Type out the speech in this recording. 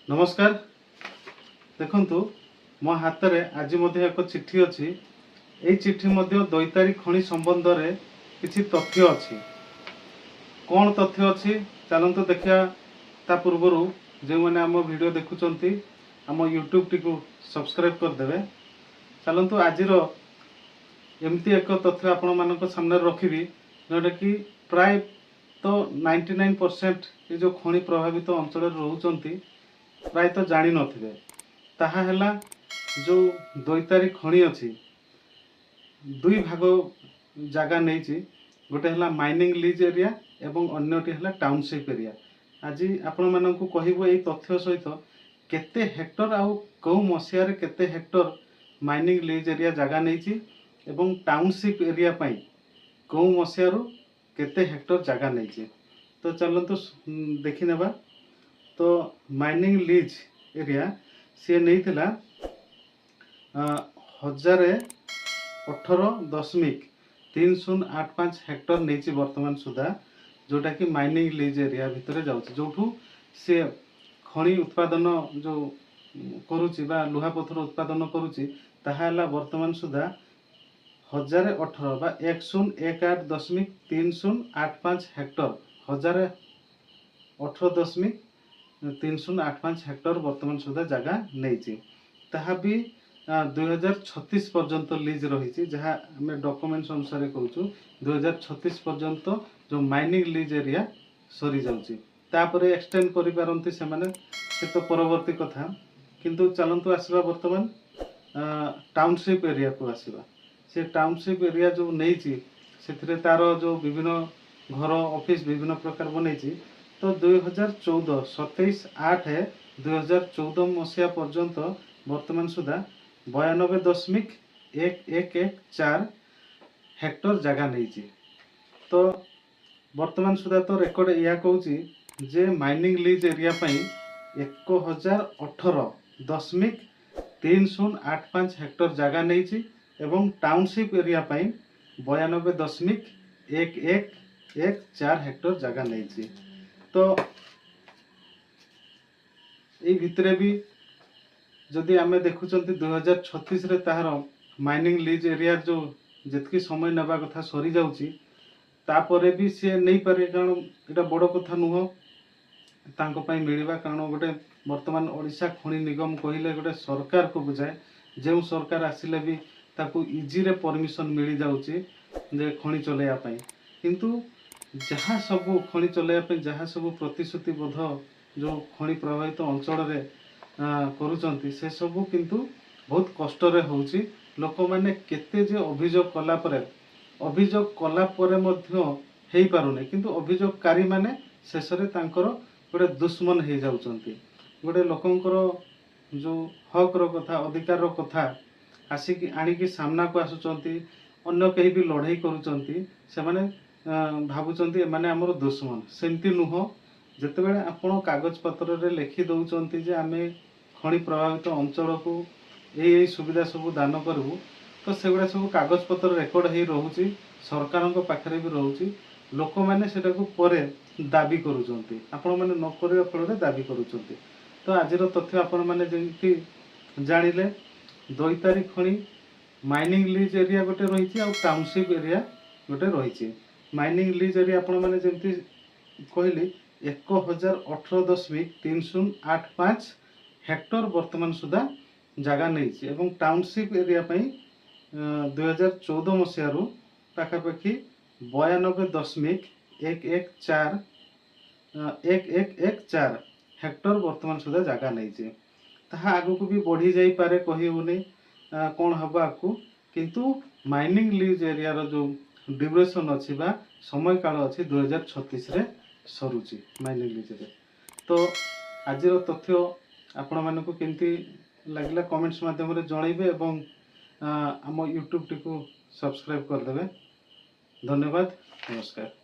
नमस्कार। देखंतु मो हाथ रे आज मध्ये एक चिट्ठी अछि। एई चिट्ठी मध्ये दैतारी खଣି संबंध रे किछि तथ्य अछि। कोन तथ्य अछि चलंतु देखिया। ता पूर्वरु जे माने हम वीडियो देखुचंती हम यूट्यूब टिकु सब्सक्राइब कर देबे। चलंतु आजिरो एमती एक तथ्य आपण मानक सामने रखिबी जोटा कि प्राय तो 99% ये जो खଣି प्रभावित अंचल रहउचंती प्राय तो जानी नथिबे। ताहा हैला जो दैतारी खणी अछि दुई भाग जागा नैछि। गोटे हैला माइनिंग लीज एरिया एवं अन्यटी हैला टाउनशिप एरिया। आज आपण मानकु कहिबो एई तथ्य सहित केते हेक्टर आउ कौ मसिया रे केते हेक्टर माइनिंग लीज एरिया जागा नैछि एवं टाउनशिप एरिया पई कौ मसिया रु केते हेक्टर जागा नैछि। तो चलंतु देखि नेबा। तो माइनिंग लीज एरिया सी नहीं 1018.3085 हेक्टर नहीं वर्तमान सुधा, जोटा कि माइनिंग लीज एरिया भितर जाउछि जोठू से खଣି उत्पादन जो करूछि बा लुहा पत्थर उत्पादन करूछि ताहा हला वर्तमान सुधा 1018 बा 1018.3085 हेक्टर 1018.3085 हेक्टर वर्तमान सुधा जगह नहीं ताहा भी 2036 पर्यंत लीज रही जहाँ आम डॉक्यूमेंट्स अनुसार कहूँ 2036 पर्यंत जो माइनिंग लीज एरिया सरी जाउछि। तापर एक्सटेंड करि पारंती से माने से तो परवर्ती कथा। किंतु चलंतु आसबा वर्तमान टाउनशिप एरिया को आसबा। से टाउनशिप एरिया जो नहीं से तार जो विभिन्न घर ऑफिस विभिन्न प्रकार बनई। तो 2014 27/8/2014 मसीहा पर्यंत वर्तमान सुधा 92.1114 हेक्टर जगह नहीं। तो वर्तमान सुधा तो रेकर्ड या कहूँ जे माइनिंग लीज एरिया 1018.3085 हेक्टर जगह नहीं एवं टाउनशिप एरिया 92.1114 हेक्टर जगह नहीं। तो ये भितरे भी जदि आम देखुंत 2036 रे ताहार माइनिंग लीज एरिया जो जितकी समय नवा कथा सरी जाउची तापरे भी सी नहीं पारे। कारण यहाँ बड़ कथा नुह तांको पई मिलिबा। कारण गोटे वर्तमान ओडिशा खଣି निगम कहले गोटे सरकार को बुझाए जो सरकार आसिले भी ताकू इजी रे परमिशन मिली जाउची जे खଣି चलेया पई। किंतु जहाँ सबू खଣି चलेया पई जहाँ सबू प्रतिश्रुतिबद्ध जो खଣି प्रभावित अंचल रे करूचंती से सबू किंतु बहुत कष्ट रे होउची। लोक माने केते जे अभियोग कला परे मध्य हेई पारुने। किंतु अभियोगकारी माने शेष रे तांकर गोटे दुश्मन हे जाउचंती। गोटे लोकंकर जो हक रो कथा अधिकार रो कथा आसिक आनिकी सामना को आसुचंती अन्य कहीं भी लड़ाई करूचंती से माने भाबुचंती माने हमर दुश्मन। सेमती नुह जेतेबेले आपण कागज पत्र रे लिखि दउचंती जे आमे खଣି प्रभावित अंचल को यही सुविधा सब दान करूँ तो सेगुड़ा सब कागज पत्र रेकर्ड हो रोचे सरकार पाखे भी रोचे। लोक मैंने से दाबी करुँच आपण मैंने न करने फल दाबी करुँच। तो आज तथ्य आपण मैंने जमी जानिले दैतारी खଣି माइनिंग लीज एरिया गोटे रही टाउनशिप एरिया गोटे रही। माइनिंग लीज एरिया आपण मैंने जमी कहली 1018.3085 हेक्टर वर्तमान सुधा जगह नहीं एवं टाउनशिप एरिया 2014 मसीह पाखापाखि 92.1114 हेक्टर वर्तमान सुधा जगह नहीं। ताहा आगु को भी बढ़ी जाई पारे कही होनी कौन हम आगु। किंतु माइनिंग लीज एरिया रो जो ड्यूरेशन अच्छी बा समय काल अच्छी 2036 रे सरुची माइनिंग लीज रे। तो आज तथ्य आपण मानक केमती लगला कमेंट्स माध्यम रे जणाइबे एवं आम यूट्यूब टी को सब्सक्राइब कर देबे। धन्यवाद। नमस्कार।